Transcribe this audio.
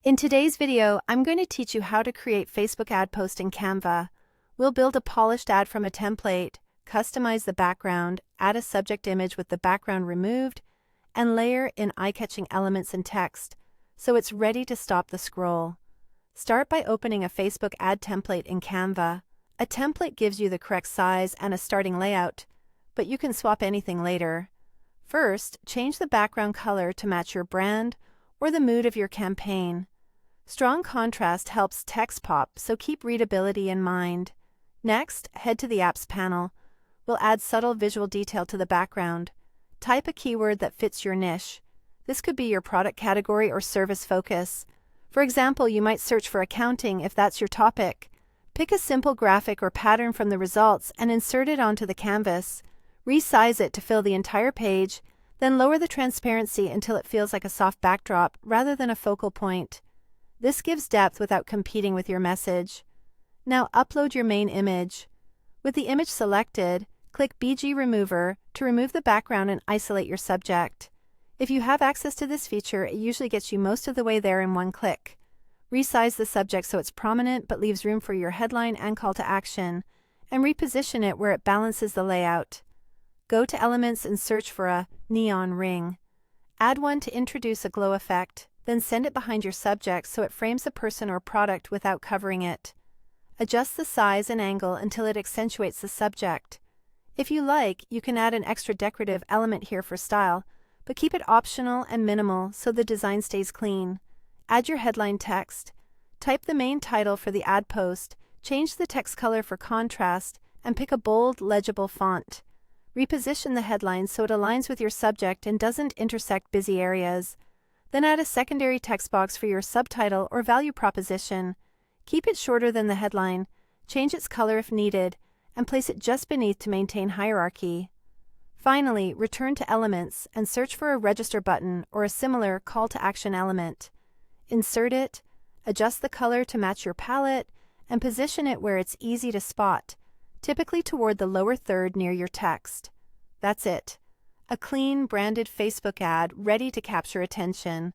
In today's video, I'm going to teach you how to create Facebook ad post in Canva. We'll build a polished ad from a template, customize the background, add a subject image with the background removed, and layer in eye-catching elements and text, so it's ready to stop the scroll. Start by opening a Facebook ad template in Canva. A template gives you the correct size and a starting layout, but you can swap anything later. First, change the background color to match your brand or the mood of your campaign. Strong contrast helps text pop, so keep readability in mind. Next, head to the Apps panel. We'll add subtle visual detail to the background. Type a keyword that fits your niche. This could be your product category or service focus. For example, you might search for accounting if that's your topic. Pick a simple graphic or pattern from the results and insert it onto the canvas. Resize it to fill the entire page, then lower the transparency until it feels like a soft backdrop rather than a focal point. This gives depth without competing with your message. Now upload your main image. With the image selected, click BG Remover to remove the background and isolate your subject. If you have access to this feature, it usually gets you most of the way there in one click. Resize the subject so it's prominent but leaves room for your headline and call to action, and reposition it where it balances the layout. Go to Elements and search for a neon ring. Add one to introduce a glow effect, then send it behind your subject so it frames a person or product without covering it. Adjust the size and angle until it accentuates the subject. If you like, you can add an extra decorative element here for style, but keep it optional and minimal so the design stays clean. Add your headline text. Type the main title for the ad post, change the text color for contrast, and pick a bold, legible font. Reposition the headline so it aligns with your subject and doesn't intersect busy areas. Then add a secondary text box for your subtitle or value proposition. Keep it shorter than the headline, change its color if needed, and place it just beneath to maintain hierarchy. Finally, return to Elements and search for a register button or a similar call to action element. Insert it, adjust the color to match your palette, and position it where it's easy to spot, typically toward the lower third near your text. That's it. A clean, branded Facebook ad ready to capture attention.